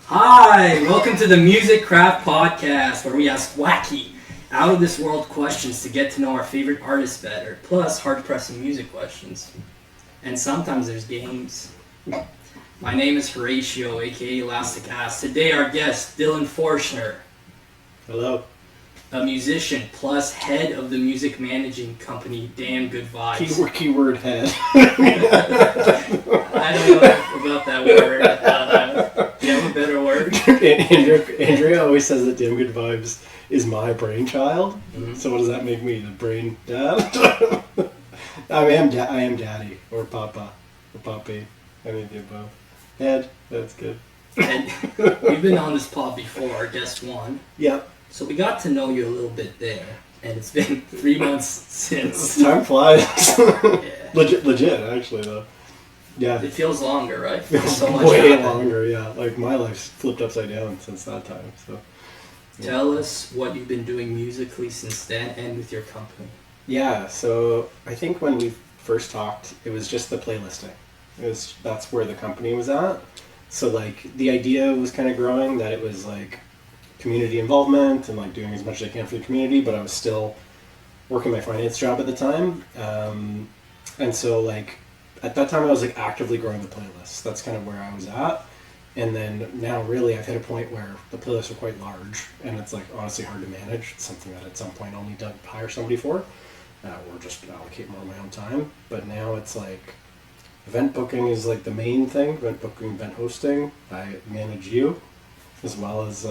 Hi, welcome to the Music Craft Podcast, where we ask wacky, out-of-this-world questions to get to know our favorite artists better, plus hard-pressing music questions. And sometimes there's games. My name is Horatio, aka Elastic Ass. Today our guest, Dylan Forshner. Hello. A musician plus head of the music managing company Damn Good Vibez. Keyword head. I don't know about that word. Do you have a better word? Andrea always says that Damn Good Vibez is my brainchild. Mm-hmm. So what does that make me? The brain dad? I am daddy or papa or papi. Any of the above. Head. That's good. And we've been on this pod before, guest one. Yep. So we got to know you a little bit there, and it's been 3 months since. Time flies. Yeah. Legit, actually, though. Yeah. It feels longer, right? It feels so much way happened. longer, yeah. Like, my life's flipped upside down since that time, so. Yeah. Tell us what you've been doing musically since then and with your company. Yeah, so I think when we first talked, it was just the playlisting. That's where the company was at. So, like, the idea was kind of growing that it was, like, community involvement and like doing as much as I can for the community, but I was still working my finance job at the time, and so like at that time I was like actively growing the playlist. That's kind of where I was at, and then now really I've hit a point where the playlists are quite large and it's like honestly hard to manage. It's something that at some point I'll need to hire somebody for, or just allocate more of my own time. But now it's like event booking is like the main thing. Event booking, event hosting. I manage you as well as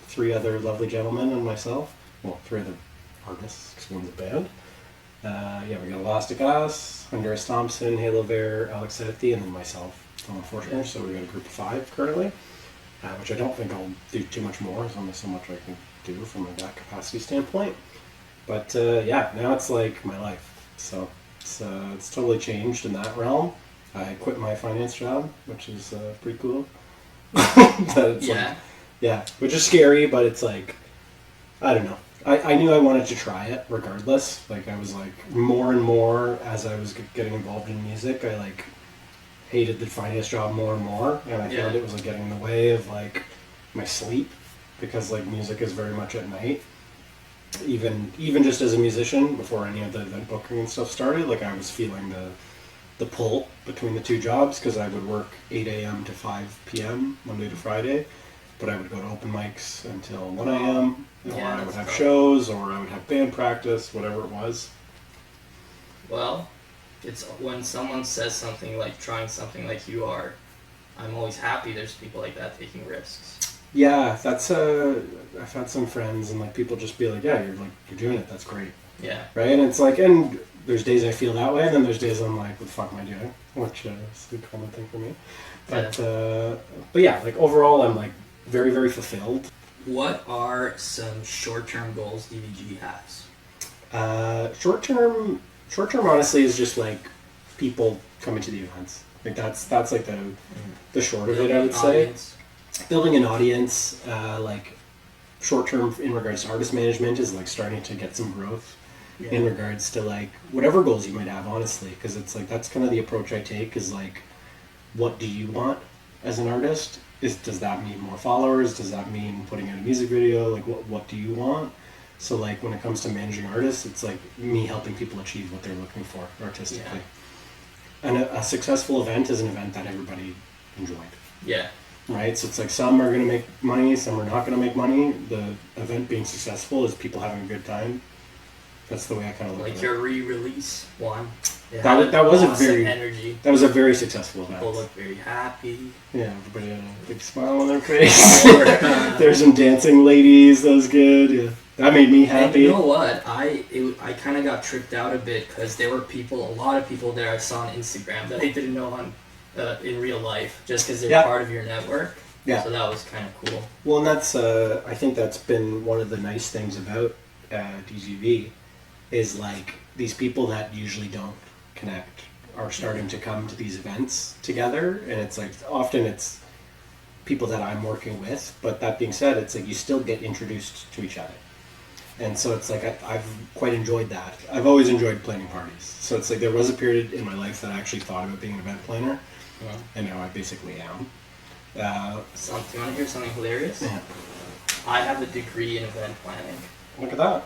3 other lovely gentlemen and myself. Well, 3 other artists, because one's a band. We got Elastic Ass, Honduras Thompson, Halo Bear, Alex Sethi, and then myself, Dylan Forshner. So we got a group of 5 currently, which I don't think I'll do too much more. There's only so much I can do from that capacity standpoint. But now it's like my life. So it's totally changed in that realm. I quit my finance job, which is pretty cool. Yeah, which is scary, but it's like, I don't know. I knew I wanted to try it regardless. Like, I was like, more and more as I was getting involved in music, I like hated the finance job more and more, and I found it was like getting in the way of like my sleep, because like music is very much at night. Even just as a musician, before any of the event booking and stuff started, like I was feeling the pull between the 2 jobs, because I would work 8 a.m. to 5 p.m. Monday to Friday. But I would go to open mics until 1 a.m., or I would have shows, or I would have band practice, whatever it was. Well, it's when someone says something like trying something like you are, I'm always happy there's people like that taking risks. Yeah, that's I've had some friends and like people just be like, yeah, you're doing it, that's great. Yeah. Right? And it's like, and there's days I feel that way, and then there's days I'm like, what the fuck am I doing? Which is a common thing for me. But yeah, like overall I'm like very, very fulfilled. What are some short-term goals DVG has? Short-term honestly is just like people coming to the events. Like that's like the short of it, I would say. Building an audience, like short-term in regards to artist management is like starting to get some growth in regards to like whatever goals you might have, honestly, because it's like that's kind of the approach I take is like, what do you want as an artist? Does that mean more followers? Does that mean putting out a music video? Like, what do you want? So, like, when it comes to managing artists, it's like me helping people achieve what they're looking for artistically. Yeah. And a successful event is an event that everybody enjoyed. Yeah. Right? So it's like some are going to make money, some are not going to make money. The event being successful is people having a good time. That's the way I kind of look at it. Like your re-release one. That was energy. That was a very successful event. People look very happy. Yeah, everybody had a big smile on their face. There's some dancing ladies. That was good. Yeah, that made me happy. And you know what? I kind of got tripped out a bit because there were a lot of people there I saw on Instagram that I didn't know on in real life, just because they're part of your network. Yeah. So that was kind of cool. Well, and that's I think that's been one of the nice things about DGV is like these people that usually don't connect are starting to come to these events together, and it's like often it's people that I'm working with, but that being said, it's like you still get introduced to each other, and so it's like I've quite enjoyed that. I've always enjoyed planning parties, so it's like there was a period in my life that I actually thought about being an event planner, and now I basically am. So, do you want to hear something hilarious? Yeah. I have a degree in event planning. Look at that.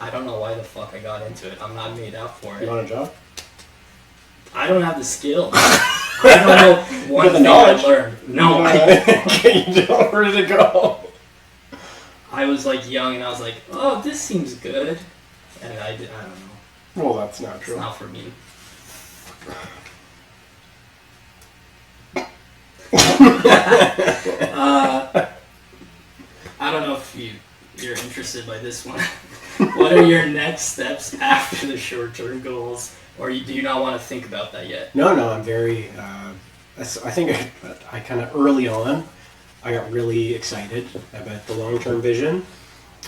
I don't know why the fuck I got into it. I'm not made up for You it. want a job? I don't have the skill. I don't know one With the thing knowledge. I learned. No, Okay, you know where to go. I was like young and I was like, oh, this seems good. And I don't know. Well, that's not It's true. not for me. I don't know if you're interested by this one. What are your next steps after the short-term goals? Or do you not want to think about that yet? No, I'm very. I think I kind of early on, I got really excited about the long-term vision,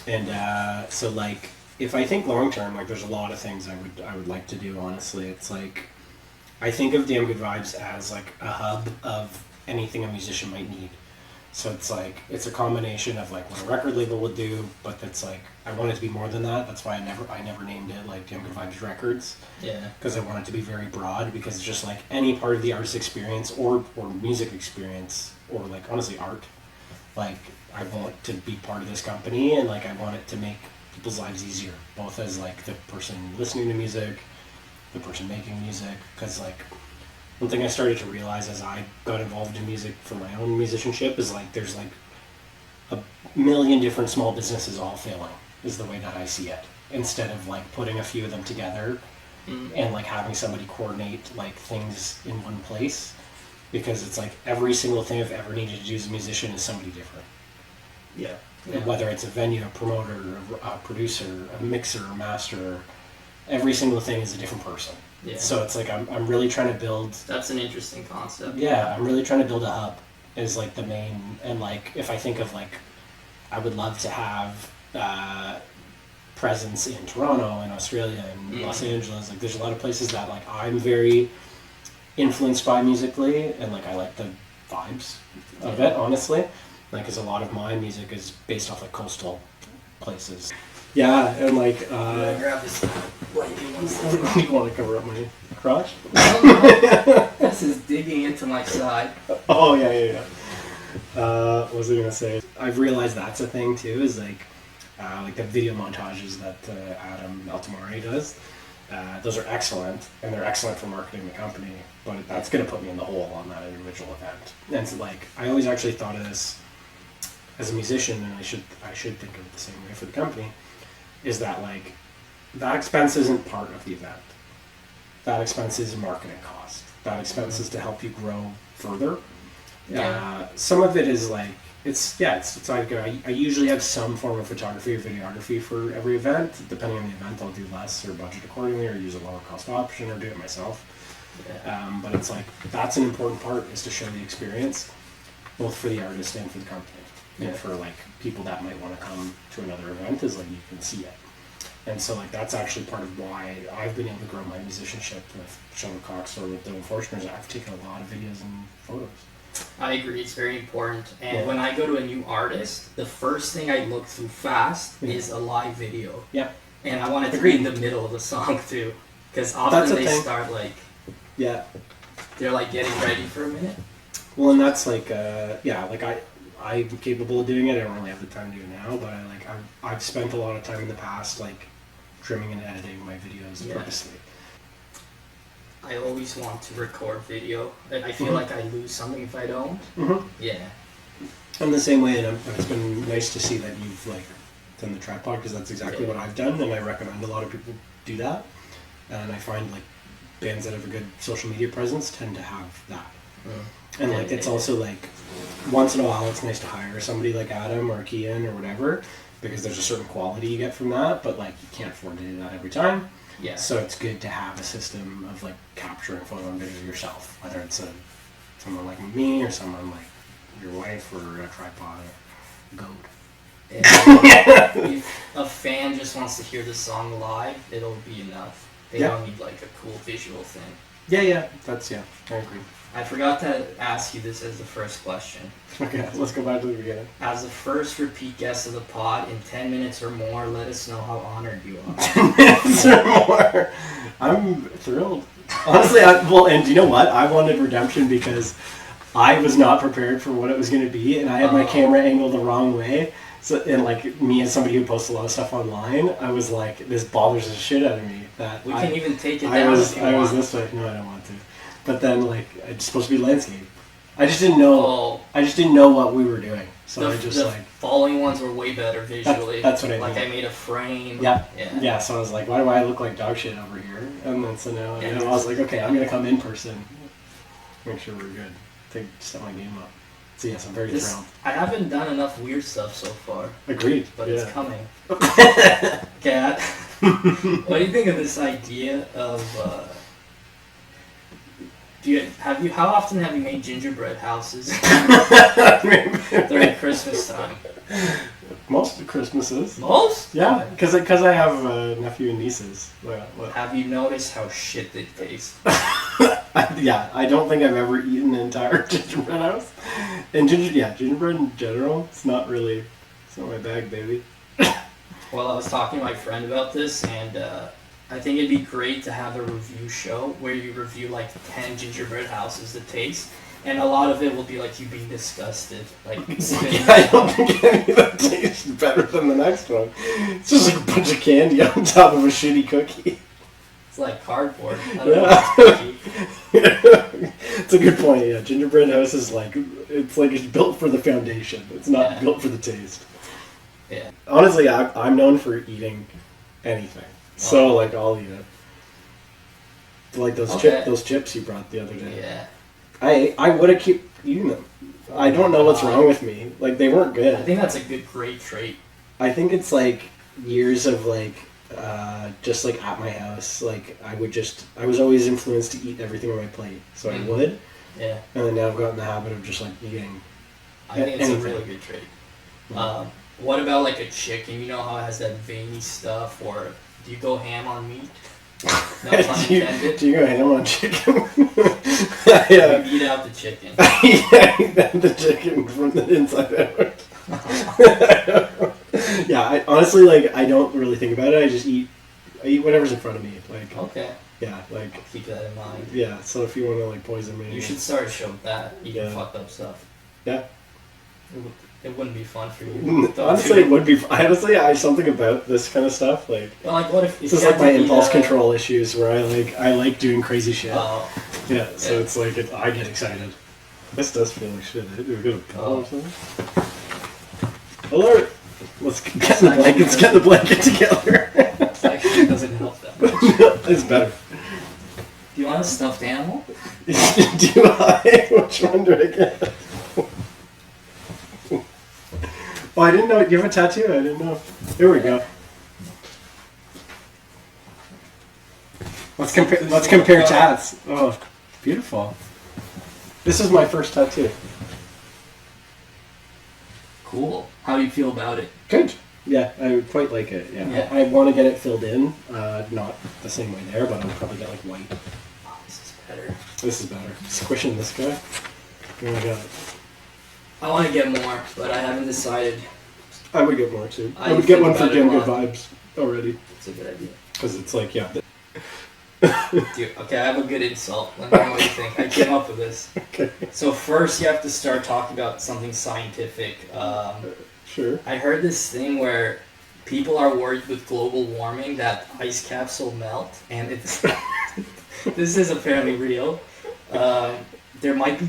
and so like if I think long-term, like there's a lot of things I would like to do. Honestly, it's like I think of Damn Good Vibes as like a hub of anything a musician might need. So it's like it's a combination of like what a record label would do, but that's like I want it to be more than that. That's why I never named it like Damn Good Vibes Records. Yeah. Because I want it to be very broad, because it's just like any part of the artist experience or music experience or like honestly art. Like I want to be part of this company, and like I want it to make people's lives easier, both as like the person listening to music, the person making music. Because like one thing I started to realize as I got involved in music for my own musicianship is like there's like a million different small businesses all failing is the way that I see it, instead of like putting a few of them together and like having somebody coordinate like things in one place, because it's like every single thing I've ever needed to do as a musician is somebody different. Yeah. Whether it's a venue, a promoter, a producer, a mixer, a master, every single thing is a different person. Yeah. So it's like I'm really trying to build. That's an interesting concept. Yeah, I'm really trying to build a hub is like the main, and like if I think of like I would love to have presence in Toronto and Australia and Los Angeles. Like there's a lot of places that like I'm very influenced by musically, and like I like the vibes of it, honestly. Like because a lot of my music is based off like coastal places. Yeah, and like grab this blanket one second. you want to cover up my crotch? This is digging into my side. Oh yeah. What was I gonna say? I've realized that's a thing too. Is like the video montages that Adam Altamari does. Those are excellent, and they're excellent for marketing the company. But that's gonna put me in the hole on that individual event. And so, like, I always actually thought of this as a musician, and I should think of it the same way for the company. Is that like that expense isn't part of the event. That expense is a marketing cost. That expense is to help you grow further. Some of it is like it's like I usually have some form of photography or videography for every event. Depending on the event, I'll do less or budget accordingly, or use a lower cost option, or do it myself. But it's like that's an important part, is to show the experience, both for the artist and for the company. And for like people that might want to come to another event, is like you can see it. And so like that's actually part of why I've been able to grow my musicianship with Sean Cox or with Dylan Forshner. I've taken a lot of videos and photos. I agree, it's very important. And when I go to a new artist, the first thing I look through fast is a live video. Yeah. And I want it to be in the middle of the song too. Because often they start like they're like getting ready for a minute. Well, and that's like I'm capable of doing it. I don't really have the time to do it now, but I've spent a lot of time in the past like trimming and editing my videos purposely. I always want to record video. I feel like I lose something if I don't. Yeah. I'm the same way, and it's been nice to see that you've like done the tripod, because that's exactly what I've done, and I recommend a lot of people do that. And I find like bands that have a good social media presence tend to have that. And like it's also like once in a while it's nice to hire somebody like Adam or Kian or whatever, because there's a certain quality you get from that, but like you can't afford to do that every time. Yeah. So it's good to have a system of like capturing photo and video yourself, whether it's someone like me or someone like your wife or a tripod or goat. If a fan just wants to hear the song live, it'll be enough. They don't need like a cool visual thing. I agree. I forgot to ask you this as the first question. Okay, let's go back to the beginning. As the first repeat guest of the pod, in 10 minutes or more, let us know how honored you are. 10 minutes or more. I'm thrilled. Honestly, and do you know what? I wanted redemption because I was not prepared for what it was going to be, and I had my camera angled the wrong way. So, and like me as somebody who posts a lot of stuff online, I was like, this bothers the shit out of me. That we can even take it down. I was this way. No, I don't want to. But then like it's supposed to be landscape. I just didn't know. I just didn't know what we were doing. So the following ones were way better visually. That's what I like. mean. I made a frame. Yeah. So I was like, why do I look like dog shit over here? And then so now I was like, okay, I'm gonna come in person, make sure we're good. Step my game up. So yes, I'm very thrilled. I haven't done enough weird stuff so far. Agreed. But it's coming. Okay. What do you think of this idea of? How often have you made gingerbread houses during Christmas time? Most Christmases. Most? Yeah, because I have a nephew and nieces. What? Have you noticed how shit they taste? I don't think I've ever eaten an entire gingerbread house. And gingerbread in general, it's not my bag, baby. Well, I was talking to my friend about this, and I think it'd be great to have a review show where you review like 10 gingerbread houses to taste, and a lot of it will be like you being disgusted. Like, I don't think any of them taste better than the next one. It's just like a bunch of candy on top of a shitty cookie. It's like cardboard. I don't know, it's a good point. Yeah, gingerbread house is like it's built for the foundation. It's not built for the taste. Yeah. Honestly, I'm known for eating anything. So like I'll eat it. Like those chips you brought the other day. Yeah. I would have kept eating them. I don't know what's wrong with me. Like they weren't good. I think that's a great trait. I think it's like years of like just like at my house. Like I was always influenced to eat everything on my plate. So I would. Yeah. And then now I've gotten the habit of just like eating. I think it's a really good trait. What about like a chicken? You know how it has that veiny stuff, or do you go ham on meat? No pun intended. Do you go ham on chicken? Yeah. You eat out the chicken. I eat the chicken from the inside out. Yeah, honestly, like, I don't really think about it. I eat whatever's in front of me. Like, okay. Yeah, like... Keep that in mind. Yeah, so if you want to, like, poison me... You should start a show with that. Eating fucked up stuff. Yeah. It wouldn't be fun for you. Honestly, it would be. Honestly, I have something about this kind of stuff. Like, well, like what if this is like my impulse control issues, where I like doing crazy shit. Oh. Yeah, so it's like I get excited. This does feel like shit. Do we get a pillow or something? Alert! Let's get the blanket together. It actually doesn't help that much. It's better. Do you want a stuffed animal? Do I? Which one do I get? Oh, I didn't know. You have a tattoo? I didn't know. Here we go. Let's compare tats. Oh, beautiful. This is my first tattoo. Cool. How do you feel about it? Good. Yeah, I would quite like it. Yeah. I want to get it filled in. Not the same way there, but I'll probably get like white. Oh, this is better. This is better. Squishing this guy. Oh my god. I want to get more, but I haven't decided. I would get more too. I would get one for Damn Good Vibes already. It's a good idea. Because it's like, yeah. Dude, okay, I have a good insult. Let me know what you think. I came up with this. Okay. So first you have to start talking about something scientific. Sure. I heard this thing where people are worried with global warming that ice caps will melt, and it's this is apparently real. There might be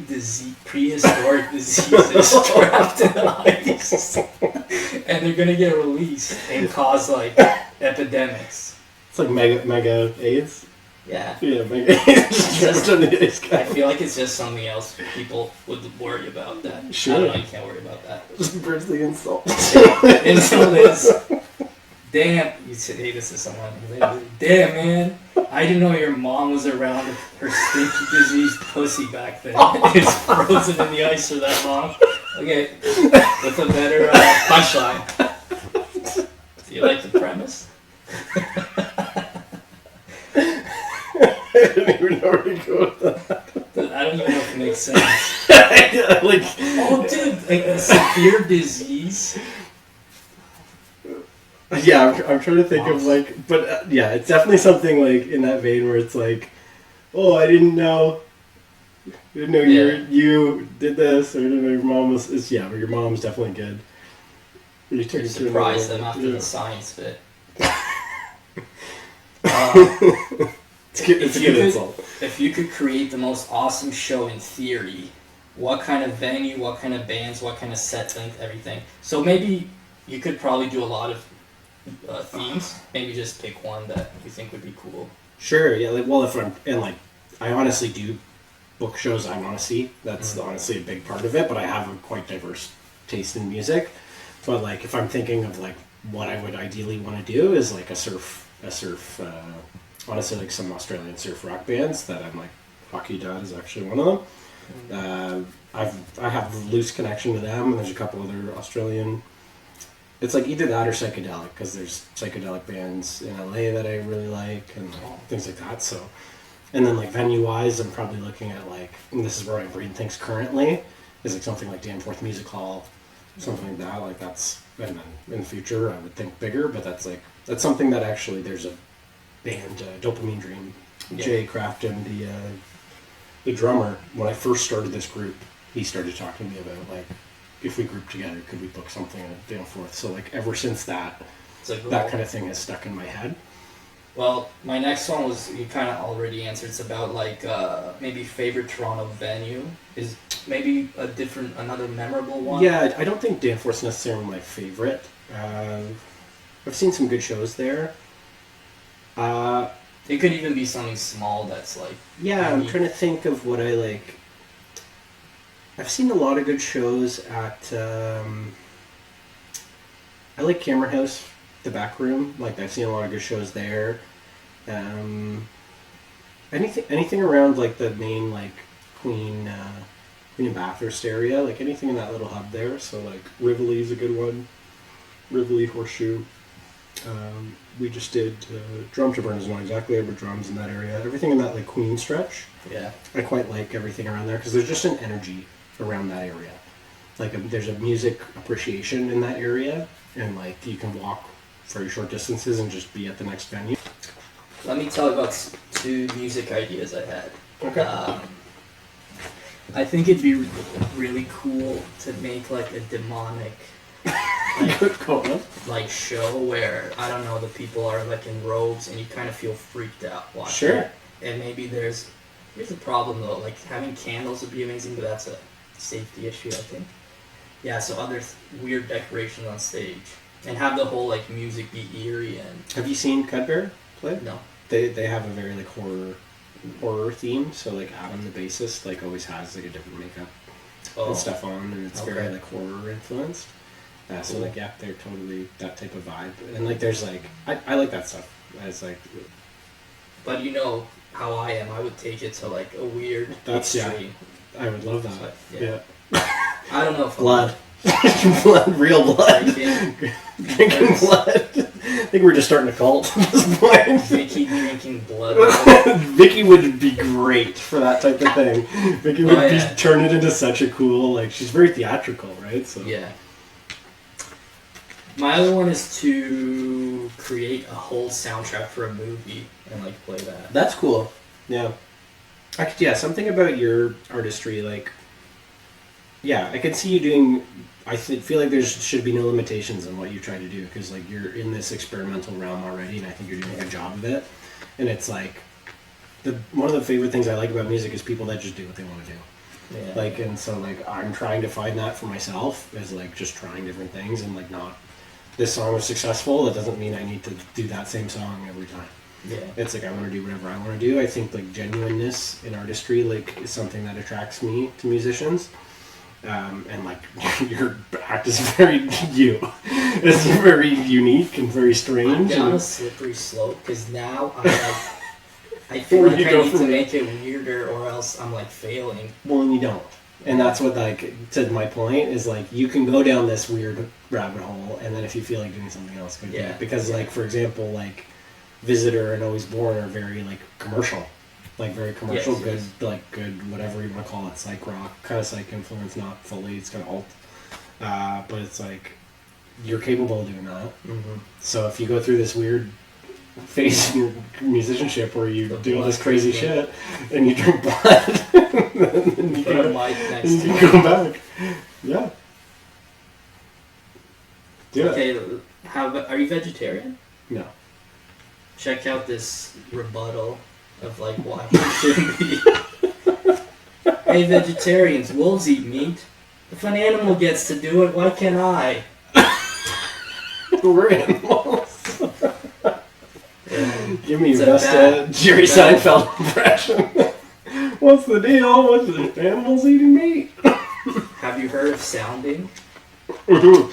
prehistoric diseases trapped in ice, and they're gonna get released and cause like epidemics. It's like mega AIDS. Yeah. Yeah, mega AIDS trapped in the ice cap. I feel like it's just something else people would worry about. That sure. I don't know, you can't worry about that. Just burns the insult. The insult is, damn. You say, hey, this is someone. Damn, man. I didn't know your mom was around her stinky diseased pussy back then. It's frozen in the ice for that long. Okay, with a better punchline. Do you like the premise? I don't even know where to go with that. I don't even know if it makes sense. Like, oh, dude, like a severe disease. Yeah, I'm trying to think of like, but yeah, it's definitely something like in that vein where it's like, oh, I didn't know didn't know you did this, or didn't know your mom was. But your mom's definitely good. You took it to surprise them after the science bit. It's a good insult. If you could create the most awesome show in theory, what kind of venue, what kind of bands, what kind of set length, everything. So maybe you could probably do a lot of themes. Maybe just pick one that you think would be cool. Sure. Yeah. I honestly do book shows I want to see. That's honestly a big part of it. But I have a quite diverse taste in music. But like, if I'm thinking of like what I would ideally want to do is like a surf. Honestly, like some Australian surf rock bands that I'm like, Hockey Dad is actually one of them. I have a loose connection to them, and there's a couple other Australian. It's like either that or psychedelic, because there's psychedelic bands in LA that I really like, and things like that. So, and then like venue wise, I'm probably looking at like, and this is where my brain thinks currently, is like something like Danforth Music Hall, something like that. Like that's, and then in the future I would think bigger, but that's something that actually there's a band, Dopamine Dream, Jay Crafton, the drummer. When I first started this group, he started talking to me about like, if we grouped together, could we book something at Danforth? So like ever since that, that kind of thing has stuck in my head. Well, my next one was, you kind of already answered. It's about like maybe favorite Toronto venue. Is maybe another memorable one? Yeah, I don't think Danforth's necessarily my favorite. I've seen some good shows there. It could even be something small that's like... Yeah, I'm trying to think of what I like. I've seen a lot of good shows at... I like Camera House, the back room. Like, I've seen a lot of good shows there. Anything around like the main like Queen and Bathurst area, like anything in that little hub there. So like Rivoli's a good one. Rivoli, Horseshoe. We just did Drum to Burn is not exactly there, but drums in that area. Everything in that like Queen stretch. Yeah. I quite like everything around there because there's just an energy around that area. Like there's a music appreciation in that area, and like you can walk very short distances and just be at the next venue. Let me tell you about two music ideas I had. Okay. I think it'd be really cool to make like a demonic like show where, I don't know, the people are like in robes and you kind of feel freaked out watching. Sure. And maybe here's a problem though, like having candles would be amazing, but that's a safety issue, I think. Yeah, so other weird decorations on stage. And have the whole like music be eerie and... Have you seen Cudbear play? No. They have a very like horror theme, so like Adam the bassist like always has like a different makeup and stuff on, and it's very like horror influenced. So like yeah, they're totally that type of vibe, and like there's like I like that stuff. It's like, but you know how I am, I would take it to like a weird extreme. Yeah, I would love that. But, yeah. I don't know if blood. Blood, real blood. Drinking blood. I think we're just starting a cult at this point. Vicky drinking blood. Vicky would be great for that type of thing. Vicky would turn it into such a cool, like, she's very theatrical, right? So yeah. My other one is to create a whole soundtrack for a movie and like play that. That's cool. Yeah. Actually, yeah, something about your artistry, like, yeah, I can see you doing. I feel like there should be no limitations on what you try to do because like you're in this experimental realm already, and I think you're doing a good job of it. And it's like one of the favorite things I like about music is people that just do what they want to do. Yeah. Like, and so like I'm trying to find that for myself is like just trying different things and like not this song was successful. That doesn't mean I need to do that same song every time. Yeah. It's like I want to do whatever I want to do. I think like genuineness in artistry like is something that attracts me to musicians. And like your act is very you. It's very unique and very strange. I'm down a slippery slope because now I feel like I need to make it weirder or else I'm like failing. Well, and you don't. And that's what like to my point is like you can go down this weird rabbit hole, and then if you feel like doing something else, go do it. Because like for example, like Visitor and Always Born are very like commercial. Like very commercial, like good, whatever you want to call it, psych rock, kind of psych influence, not fully, it's kind of alt. But it's like, you're capable of doing that. Mm-hmm. So if you go through this weird phase in your musicianship where you do all this crazy shit and you drink blood, then you Put a go, mic next and to you it. go back. Yeah. Do it. Okay, are you vegetarian? No. Check out this rebuttal of like why you shouldn't be. Hey vegetarians, wolves eat meat. If an animal gets to do it, why can't I? We're animals. Give me It's your a best Jerry Seinfeld impression. What's the deal? What's the animals eating meat? Have you heard of sounding? Mm-hmm.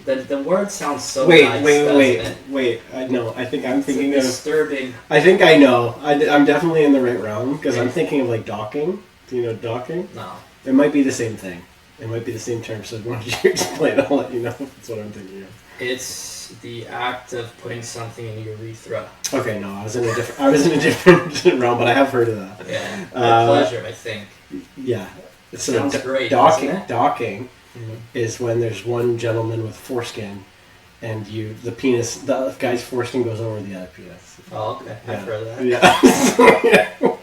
The word sounds so Wait, nice, wait. doesn't it? I think I'm It's thinking of. disturbing. I think I know. I'm definitely in the right realm because I'm thinking of like docking. Do you know docking? No. It might be the same thing. It might be the same term. So why don't you explain? I'll let you know if it's what I'm thinking of. It's the act of putting something in your urethra. Okay, no, I was in a different realm, but I have heard of that. Yeah. For pleasure, I think. Yeah. So Sounds great, docking, doesn't it? docking Mm-hmm. is when there's one gentleman with foreskin, and the guy's foreskin goes over the other penis. Oh, okay. Yeah. I've heard of that. Yeah.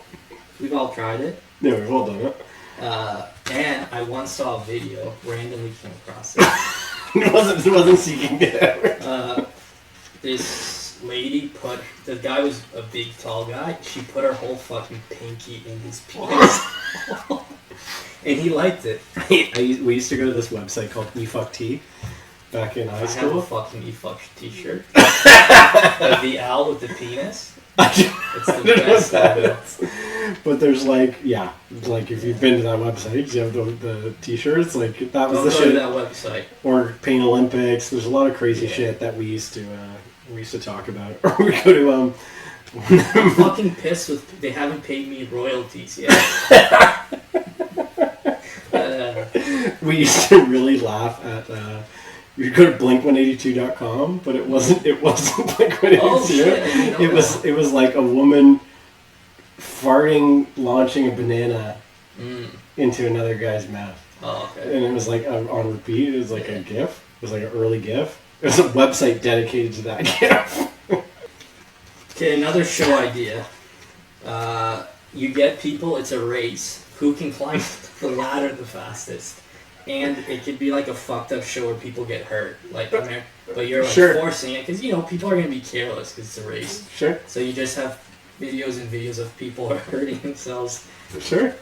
We've all tried it. Yeah, we've all done it. And I once saw a video, randomly came across it. It wasn't seeking it out. This lady the guy was a big tall guy, she put her whole fucking pinky in his penis. And he liked it. We used to go to this website called eFuckT back in high I have a school. fucking eFuck t-shirt. Like the owl with the penis. It's the best logo. But there's like if you've been to that website, you have the t-shirts, like that was Don't the go shit. to that website. Or Pain Olympics. There's a lot of crazy shit that we used to talk about. Or we go to I'm fucking pissed they haven't paid me royalties yet. we used to really laugh at you'd go to blink182.com, but it wasn't Blink182. Oh shit, I didn't know that. It was like a woman farting, launching a banana into another guy's mouth. Oh, okay. And it was like on repeat. It was like a GIF. It was like an early GIF. It was a website dedicated to that GIF. Okay, another show idea. You get people, it's a race. Who can climb the ladder the fastest? And it could be like a fucked up show where people get hurt. But you're like Sure. forcing it because, people are going to be careless because it's a race. Sure. So you just have videos and videos of people hurting themselves. Sure.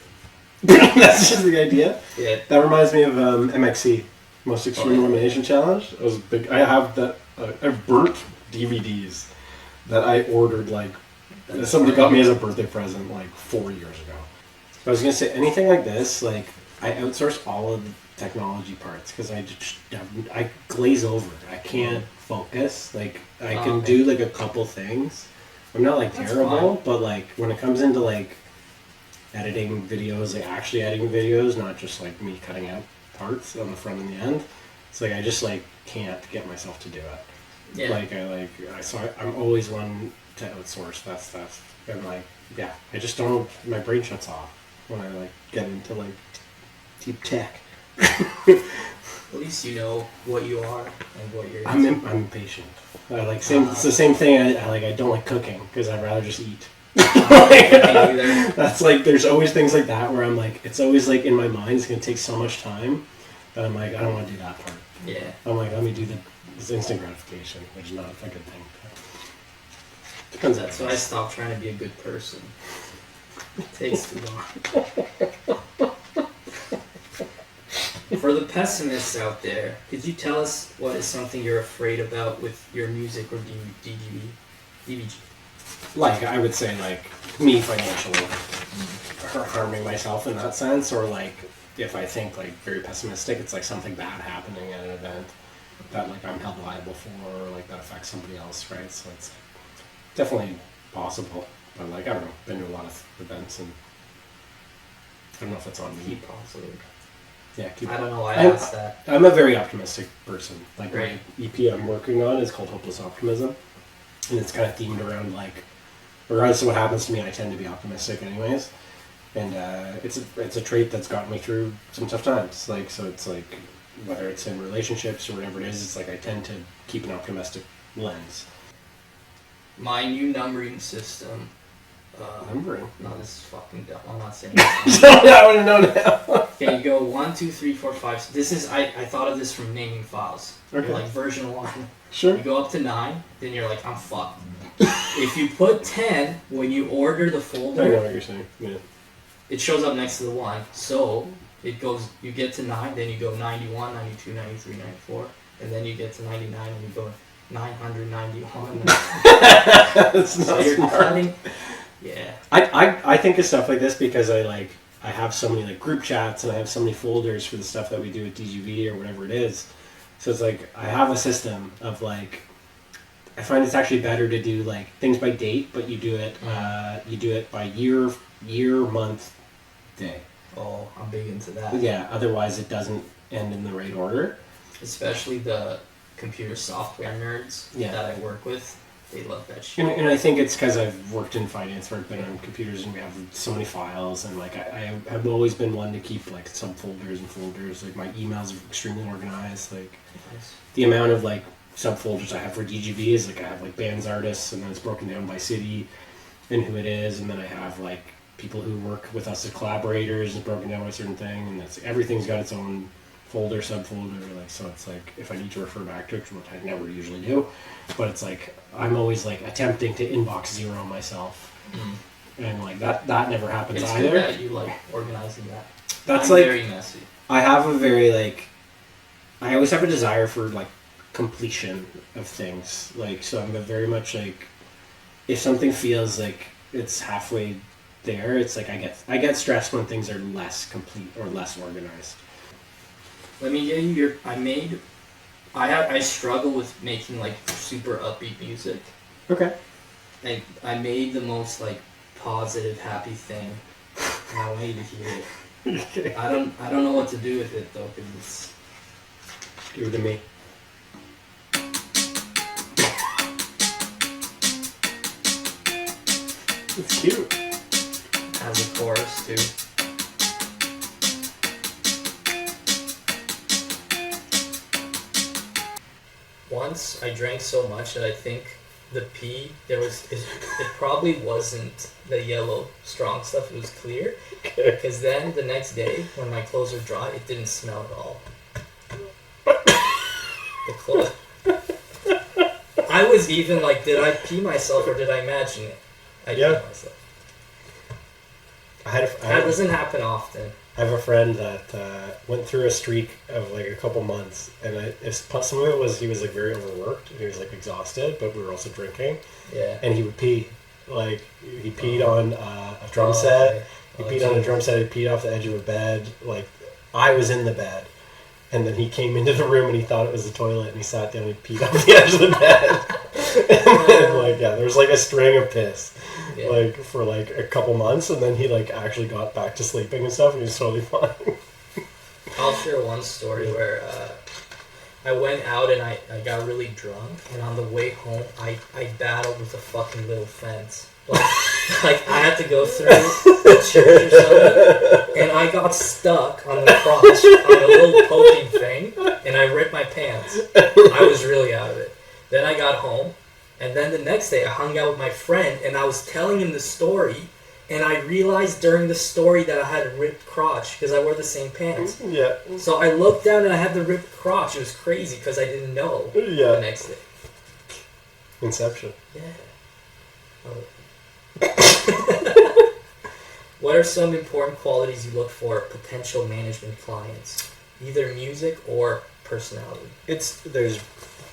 That's just the idea. Yeah. That reminds me of MXC, Most Extreme Elimination Challenge. It was big. I have that. I burnt DVDs that I ordered somebody got me as a birthday present 4 years ago. I was gonna say anything like this. I outsource all of the technology parts because I glaze over. I can't focus. I can do a couple things. I'm not That's terrible, fine. but when it comes into editing videos, actually editing videos, not just me cutting out parts on the front and the end. It's I just can't get myself to do it. Yeah. I'm always one to outsource that stuff. And I just don't. My brain shuts off when I get into deep tech. At least you know what you are and what you're I'm impatient. It's the same thing. I don't like cooking because I'd rather just eat. That's there's always things like that where I'm it's always in my mind it's gonna take so much time that I'm I don't want to do that part. Yeah. I'm let me do this instant gratification, which is not a good thing. Depends. That's why I stopped trying to be a good person. It takes too long. For the pessimists out there, could you tell us what is something you're afraid about with your music or DVG? I would say me financially harming myself in that sense, or if I think very pessimistic, it's something bad happening at an event that I'm held liable for, or that affects somebody else, right? So it's definitely possible, but I don't know, been to a lot of events and I don't know if it's on me. Keep positive. Yeah, I don't know why I asked that. I'm a very optimistic person. Right. My EP I'm working on is called Hopeless Optimism, and it's kind of themed around regardless of what happens to me, I tend to be optimistic anyways, and it's a trait that's gotten me through some tough times. So it's whether it's in relationships or whatever it is, it's I tend to keep an optimistic lens. My new numbering system Numbering. No, this is fucking dumb. I'm not saying this. I want to know now. Okay, you go 1, 2, 3, 4, 5. This is I thought of this from naming files. Okay. You're like version 1. Sure. You go up to 9, then you're like, I'm fucked. If you put 10 when you order the folder, I know what you're saying. Yeah. it shows up next to the 1. So it goes. You get to 9, then you go 91, 92, 93, 94, and then you get to 99, and you go 991. That's So not you're smart. cutting. Yeah. I think of stuff like this because I have so many like group chats and I have so many folders for the stuff that we do at DGV or whatever it is. So it's like I have a system of like I find it's actually better to do like things by date, but you do it by year, month, day. Oh, I'm big into that. Yeah. Otherwise, it doesn't end in the right order. Especially the computer software nerds Yeah. that I work with. They love that shit. And I think it's because I've worked in finance, where I've been on computers, and we have so many files, and like I have always been one to keep like subfolders and folders. Like my emails are extremely organized. Like Nice. the amount of like subfolders I have for DGV is like I have like bands, artists, and then it's broken down by city and who it is, and then I have like people who work with us as collaborators and broken down by a certain thing, and that's everything's got its own folder, subfolder, like so it's like if I need to refer back to it, which I never usually do, but it's like I'm always like attempting to inbox zero myself, and like that never happens It's either. good that you like organizing that. That's I'm like very messy. I have a very like I always have a desire for like completion of things, like so I'm a very much like if something feels like it's halfway there, it's like I get stressed when things are less complete or less organized. Let me get you I struggle with making like super upbeat music. Okay. I made the most like positive, happy thing, and I want you to hear it. Okay. I don't know what to do with it though, because it's Give it to me. It's cute. has a chorus too. Once I drank so much that I think the pee it probably wasn't the yellow strong stuff, it was clear, because then the next day when my clothes were dry it didn't smell at all. The clothes. I was even like, did I pee myself or did I imagine it? I Yeah. pee myself. That doesn't happen often. I have a friend that went through a streak of like a couple months, and some of it was he was like very overworked. He was like exhausted, but we were also drinking. Yeah. And he would pee. Like he peed on a drum set. He peed on a drum set. He peed off the edge of a bed. Like I was in the bed, and then he came into the room and he thought it was the toilet, and he sat down and he peed off the edge of the bed. And then, like there was like a string of piss. Yeah. Like for like a couple months, and then he like actually got back to sleeping and stuff, and he was totally fine. I'll share one story where I went out and I got really drunk, and on the way home I battled with a fucking little fence. Like I had to go through the church or something, and I got stuck on the crotch on a little poking thing, and I ripped my pants. I was really out of it. Then I got home. And then the next day I hung out with my friend and I was telling him the story, and I realized during the story that I had a ripped crotch because I wore the same pants. Yeah. So I looked down and I had the ripped crotch. It was crazy because I didn't know Yeah. the next day. Inception. Yeah. Oh. What are some important qualities you look for at potential management clients? Either music or personality. There's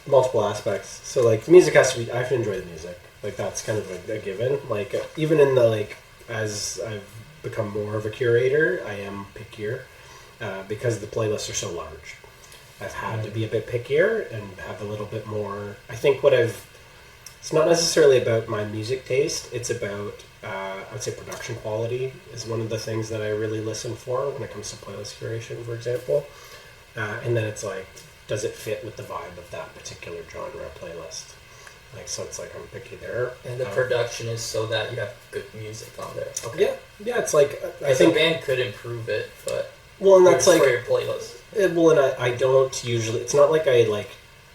multiple aspects. So like the music has to be, I have to enjoy the music. Like that's kind of a given. Like even in the like, as I've become more of a curator, I am pickier because the playlists are so large. I've had to be a bit pickier and have a little bit more, I think it's not necessarily about my music taste, it's about, I would say production quality is one of the things that I really listen for when it comes to playlist curation, for example. And then it's like, does it fit with the vibe of that particular genre playlist? Like, so it's like I'm picky there. And the production is so that you have good music on there. Okay. Yeah, it's like I I think think a band could improve it, but well, and that's for like your playlist. well, and I don't usually. It's not like I like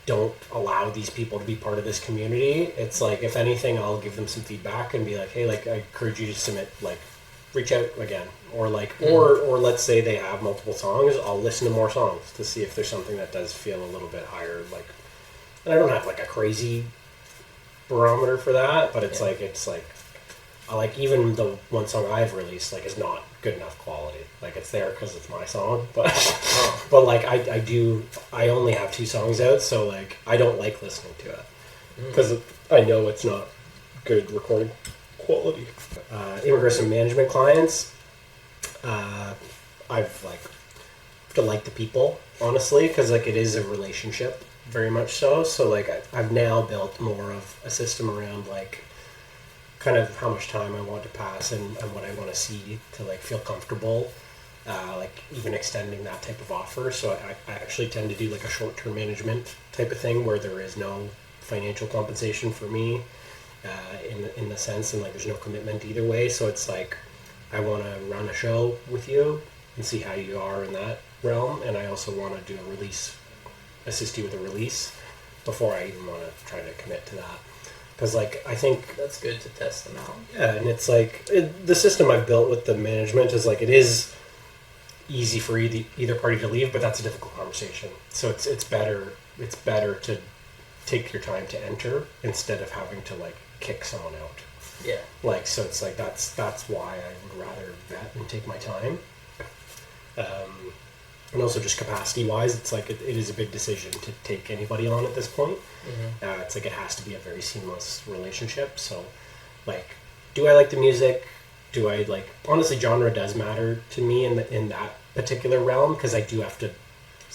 don't allow these people to be part of this community. It's like, if anything, I'll give them some feedback and be like, hey, like, I encourage you to submit, like, reach out again, or like, or let's say they have multiple songs, I'll listen to more songs to see if there's something that does feel a little bit higher, like, and I don't have like a crazy barometer for that, but it's like I like, even the one song I've released, like, is not good enough quality. Like, it's there because it's my song, but but like I only have 2 songs out, so like I don't like listening to it because I know it's not good recording quality. Immigration management clients, I've like to like the people, honestly, because like it is a relationship, very much so. So like I've now built more of a system around like kind of how much time I want to pass and what I want to see to like feel comfortable, like even extending that type of offer. So I actually tend to do like a short-term management type of thing where there is no financial compensation for me, in the sense, and like there's no commitment either way. So it's like, I want to run a show with you and see how you are in that realm, and I also want to do a release, assist you with a release before I even want to try to commit to that. Because like, I think That's good to test them out. yeah, and it's like the system I've built with the management is like, it is easy for either party to leave, but that's a difficult conversation. So it's better to take your time to enter instead of having to like kick someone out. Yeah. Like, so it's like that's why I would rather vet and take my time. And also just capacity wise, it's like it is a big decision to take anybody on at this point. It's like it has to be a very seamless relationship. So like, do I like the music? Do I like, honestly, genre does matter to me in that particular realm, because I do have to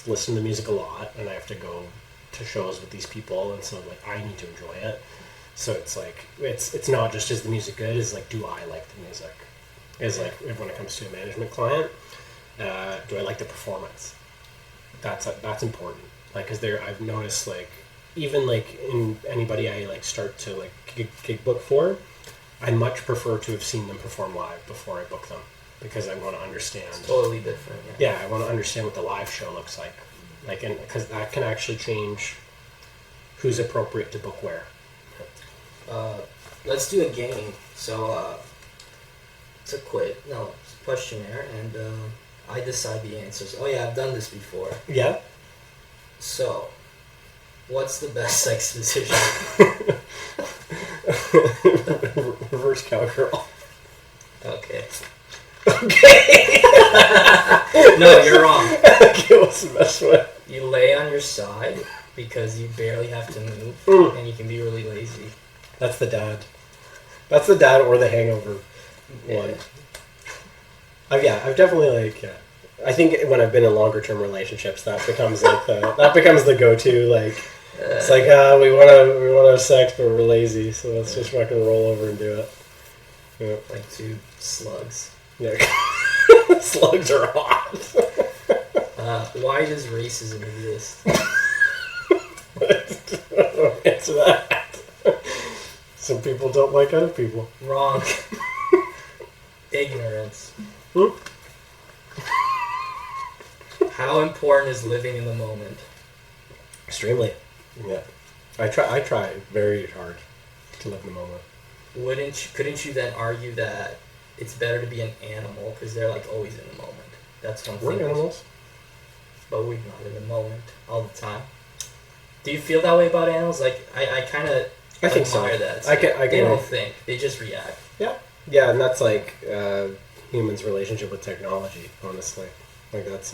listen to music a lot and I have to go to shows with these people, and so like I need to enjoy it. So it's like it's not just, is the music good, it's like, do I like the music? Is like, when it comes to a management client, do I like the performance? That's important. Like, because I've noticed like, even like in anybody I like start to like gig book for, I much prefer to have seen them perform live before I book them, because I want to understand. It's totally different. Yeah, I want to understand what the live show looks like. Like, and because that can actually change who's appropriate to book where. Let's do a game. So it's a questionnaire, and I decide the answers. Oh yeah, I've done this before. Yeah. So, what's the best sex position? Reverse cowgirl. Okay. Okay. No, you're wrong. Okay, what's the best one? You lay on your side because you barely have to move, and you can be really lazy. That's the dad. That's the dad or the hangover one. I've definitely like, yeah. I think when I've been in longer term relationships, that becomes like the go-to. Like, it's like, we want to have sex, but we're lazy, so let's just fucking roll over and do it. Yeah. Like 2 slugs. Yeah. Slugs are hot. Why does racism exist? Answer that. Some people don't like other people. Wrong. Ignorance. How important is living in the moment? Extremely. Yeah. I try very hard to live in the moment. Couldn't you then argue that it's better to be an animal because they're like always in the moment? That's one thing. We're animals. But we're not in the moment all the time. Do you feel that way about animals? Like, I kind of think so. admire that. I can. They don't think. They just react. Yeah. Yeah, and that's like humans' relationship with technology, honestly. Like, that's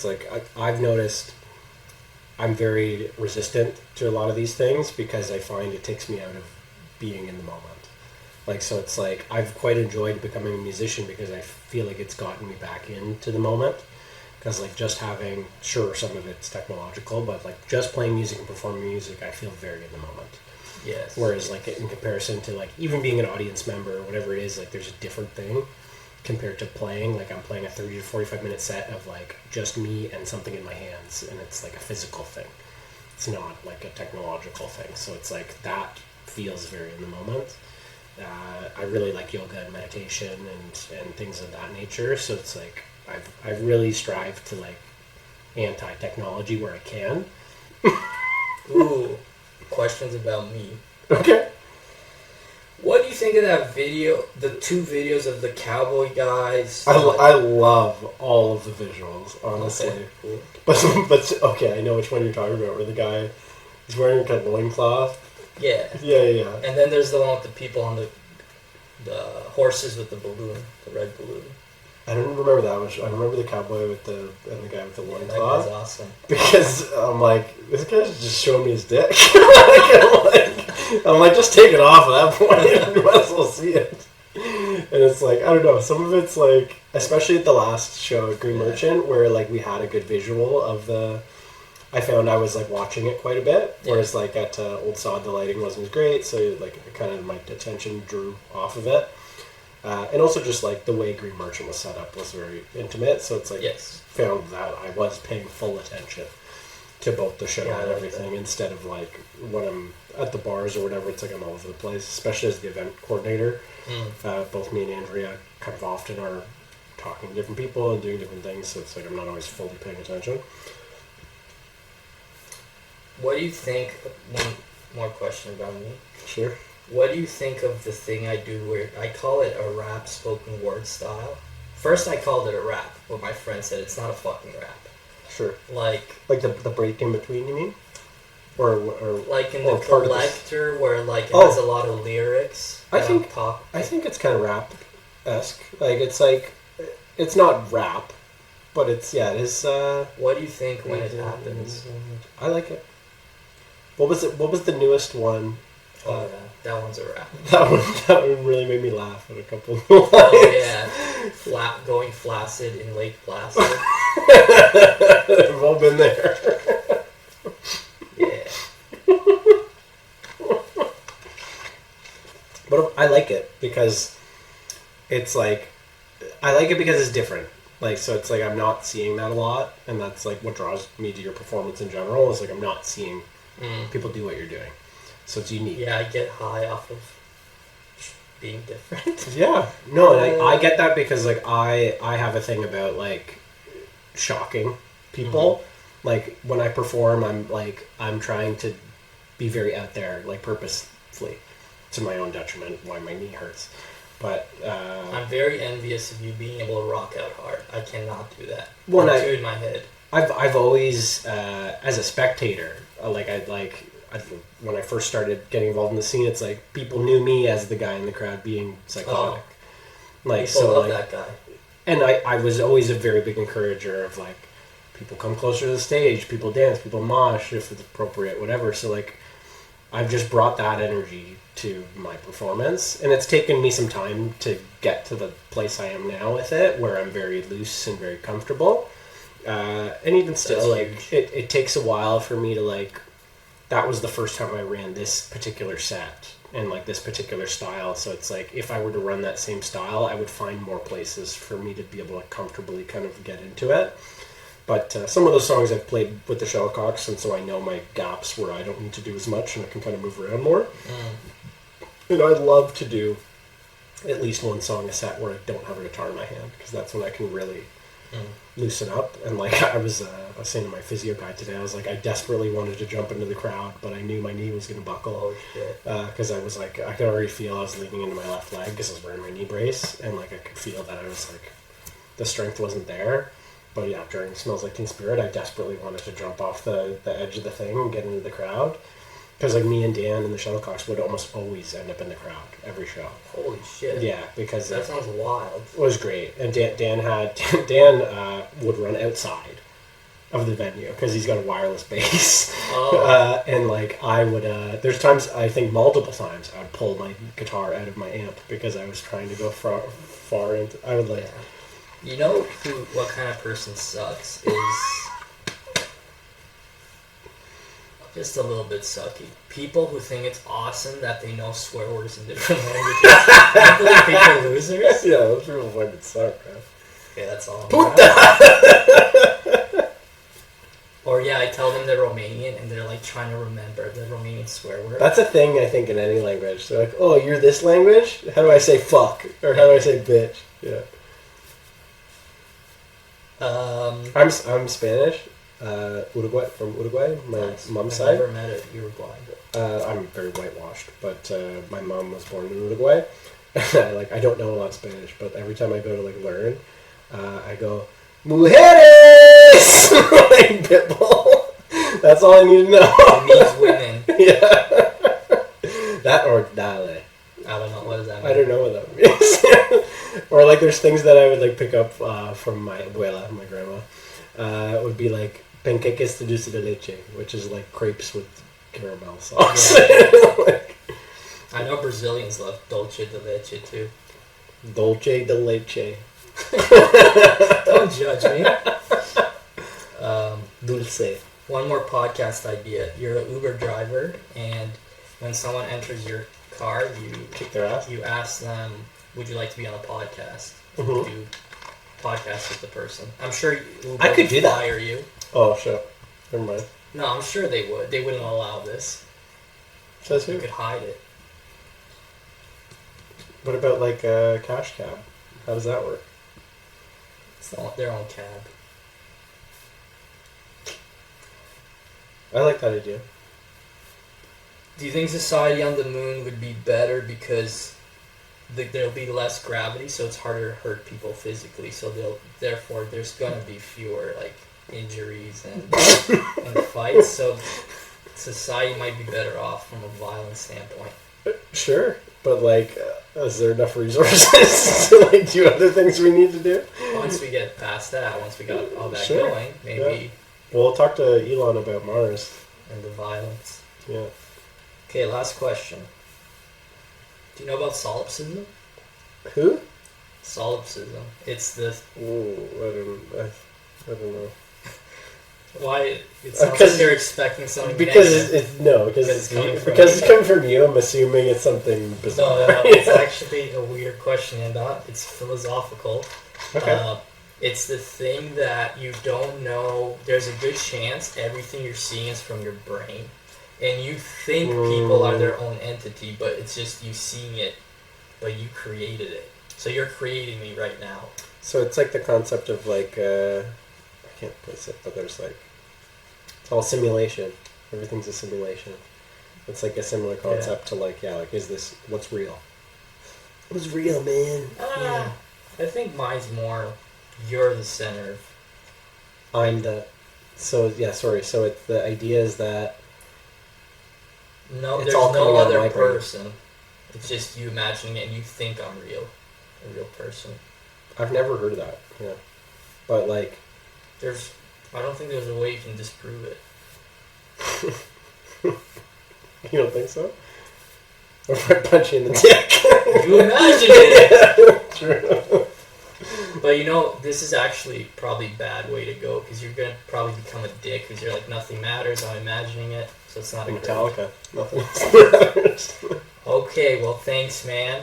like I've noticed I'm very resistant to a lot of these things because I find it takes me out of being in the moment. Like, so it's like, I've quite enjoyed becoming a musician because I feel like it's gotten me back into the moment. Because like, just having, sure, some of it's technological, but like just playing music and performing music, I feel very in the moment. Yes. Whereas like in comparison to like even being an audience member or whatever it is, like there's a different thing compared to playing. Like, I'm playing a 30 to 45 minute set of like just me and something in my hands, and it's like a physical thing. It's not like a technological thing. So it's like, that feels very in the moment. I really like yoga and meditation and things of that nature. So it's like, I've really strived to like anti-technology where I can. Ooh, questions about me. Okay. What do you think of that video? The 2 videos of the cowboy guys. I love all of the visuals, honestly. Okay, cool. But okay, I know which one you're talking about. Where the guy is wearing a loincloth. Yeah. Yeah. And then there's the one with the people on the horses with the balloon, the red balloon. I don't remember that much. I remember the cowboy with the guy with the loincloth. That guy's awesome. Because I'm like, this guy's just showing me his dick. I'm like, just take it off at that point. You might as well see it. And it's like, I don't know. Some of it's like, especially at the last show at Green Merchant, where like we had a good visual of the. I found I was like watching it quite a bit, whereas like at Old Sod the lighting wasn't as great, so like kind of my attention drew off of it. And also just like the way Green Merchant was set up was very intimate, so it's like found that I was paying full attention to both the show and everything, instead of like when I'm at the bars or whatever, it's like I'm all over the place, especially as the event coordinator. Both me and Andrea kind of often are talking to different people and doing different things, so it's like I'm not always fully paying attention. What do you think, one more question about me. Sure. What do you think of the thing I do where I call it a rap spoken word style? First I called it a rap, but my friend said it's not a fucking rap. Sure. Like the break in between, you mean? Or like in or the Collector where like it has a lot of lyrics. I think it's kind of rap-esque. It's not rap, but it is. What do you think when it happens? I like it. What was the newest one? Oh yeah, that one's a rap. That one really made me laugh at a couple of lines. Oh yeah, going flaccid in Lake Placid. We've all been there. Yeah. But I like it because it's like it's different. Like, so it's like I'm not seeing that a lot, and that's like what draws me to your performance in general. Is like I'm not seeing people do what you're doing, so it's unique. Yeah, I get high off of being different. Yeah, no, and I get that because like I have a thing about like shocking people. Like when I perform, I'm trying to be very out there, like purposefully, to my own detriment. Why my knee hurts. But I'm very envious of you being able to rock out hard. I cannot do that. When I'm too in my head. I've always, as a spectator, when I first started getting involved in the scene, it's like people knew me as the guy in the crowd being psychotic. People love that guy. And I was always a very big encourager of like people come closer to the stage, people dance, people mosh if it's appropriate, whatever. So like I've just brought that energy to my performance, and it's taken me some time to get to the place I am now with it, where I'm very loose and very comfortable. And even still, it takes a while for me to like. That was the first time I ran this particular set and like this particular style. So it's like if I were to run that same style, I would find more places for me to be able to comfortably kind of get into it. But some of those songs I've played with the Shuttlecocks, and so I know my gaps where I don't need to do as much and I can kind of move around more. And I'd love to do at least one song a set where I don't have a guitar in my hand, because that's when I can really loosen up. And like I was saying to my physio guy today, I was like, I desperately wanted to jump into the crowd, but I knew my knee was going to buckle. Because I was like, I could already feel I was leaning into my left leg because I was wearing my knee brace, and like I could feel that I was like, the strength wasn't there. But yeah, during Smells Like Teen Spirit, I desperately wanted to jump off the edge of the thing and get into the crowd. Because like me and Dan and the Shuttlecocks would almost always end up in the crowd every show. Holy shit! Yeah, because that sounds wild. It was great, and Dan would run outside of the venue because he's got a wireless bass. And like I would, there's times, I think multiple times, I would pull my guitar out of my amp because I was trying to go far into. I would like. You know what kind of person sucks is. Just a little bit sucky. People who think it's awesome that they know swear words in different languages. I think people losers. Yeah, those people fucking suck, man. Yeah, that's all. Puta! Or yeah, I tell them they're Romanian and they're like trying to remember the Romanian swear word. That's a thing I think in any language. They're like, oh, you're this language? How do I say fuck? Or how do I say bitch? Yeah. I'm Spanish. Uruguay, from Uruguay, my Nice. mom's I've side. never met a Uruguay. I'm very whitewashed, but my mom was born in Uruguay. I don't know a lot of Spanish, but every time I go to learn, I go mujeres like Pitbull. That's all I need to know. It means women. Yeah. That or dale. I don't know. What does that mean? I don't know what that means. Or there's things that I would pick up from my abuela, my grandma. It would be like panqueques de dulce de leche, which is like crepes with caramel sauce. Yeah. I know Brazilians love dulce de leche too. Dolce de leche. Don't judge me. Dulce. One more podcast idea. You're an Uber driver, and when someone enters your car, you Kick their ass. You ask them, "Would you like to be on a podcast?" Mm-hmm. Do podcast with the person. I'm sure Uber I could do that. hire you. Oh, shit. Never mind. No, I'm sure they would. They wouldn't allow this. Says You who? could hide it. What about a cash cab? How does that work? It's their own cab. I like that idea. Do you think society on the moon would be better because there'll be less gravity, so it's harder to hurt people physically? So therefore there's gonna be fewer injuries and fights. So society might be better off from a violence standpoint. Sure, but is there enough resources to do other things we need to do? Once we get past that, once we got all that Sure. going, maybe. Yeah. We'll talk to Elon about Mars. And the violence. Yeah. Okay, last question. Do you know about solipsism? Who? Solipsism. It's the... Ooh, I don't know. Why? It sounds like you're expecting something negative. Because it's coming from you. I'm assuming it's something bizarre. No, it's actually a weird question, and it's philosophical. Okay. It's the thing that you don't know. There's a good chance everything you're seeing is from your brain. And you think people are their own entity, but it's just you seeing it, but you created it. So you're creating me right now. So it's the concept of I can't place it, but there's it's all simulation. Everything's a simulation. It's a similar concept to is this what's real? What's real, man? I think mine's more you're the center. I'm the. So it's the idea is that. No, it's there's all no coming out of other my brain. person. It's just you imagining it and you think I'm real. A real person. I've never heard of that. Yeah. But I don't think there's a way you can disprove it. You don't think so? Or if I punch you in the dick? You imagine it! True. But this is actually probably a bad way to go because you're going to probably become a dick because you're nothing matters, I'm imagining it, so it's not a Metallica. Nothing. Okay, well thanks man.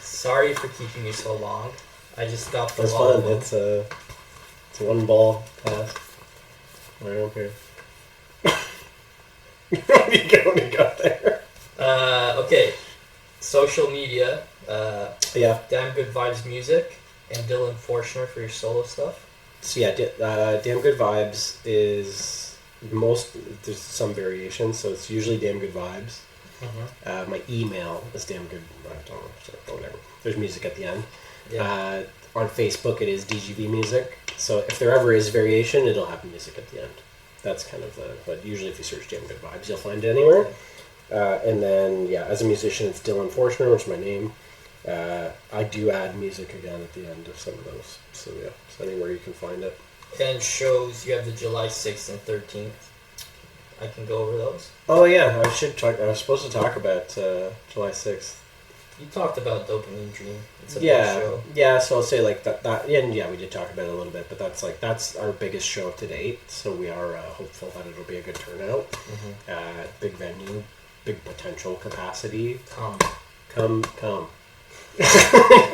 Sorry for keeping you so long. I just stopped the It's law. fun. It's a one ball pass. I don't care. Where do you go there? Okay. Social media. Yeah. Damn Good Vibes Music and Dylan Forshner for your solo stuff. So yeah, Damn Good Vibes is there's some variation, so it's usually Damn Good Vibes. Mm-hmm. My email is Damn Good, I don't know, whatever. There's music at the end. Yeah. On Facebook it is DGV Music, so if there ever is variation, it'll have music at the end. That's kind of but usually if you search Damn Good Vibes, you'll find it anywhere. And then, as a musician, it's Dylan Forshner, which is my name. I do add music again at the end of some of those. So, so anywhere you can find it. And shows, you have the July 6th and 13th. I can go over those. Oh, yeah, I was supposed to talk about July 6th. You talked about Dopamine Dream. It's a big show. Yeah, so I'll say that, and we did talk about it a little bit, but that's our biggest show to date, so we are hopeful that it'll be a good turnout. Mm-hmm. Big venue, big potential capacity. Come.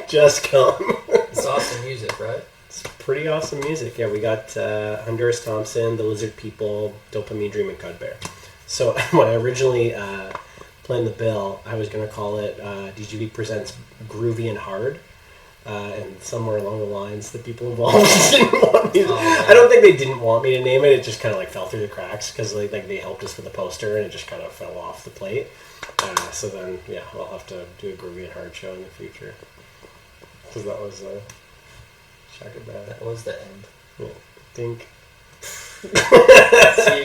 Just come. It's awesome music, right? It's pretty awesome music. Yeah, we got Honduras Thompson, The Lizard People, Dopamine Dream, and Cudbear. So when I originally planned the bill, I was going to call it DGV Presents Groovy and Hard. And somewhere along the lines, the people involved didn't want me. I don't think they didn't want me to name it. It just kind of like fell through the cracks because like they helped us with the poster and it just kind of fell off the plate. So then, yeah, we'll have to do a groovy and hard show in the future because that was Shaka Bad. That was the end. Yeah, think. See,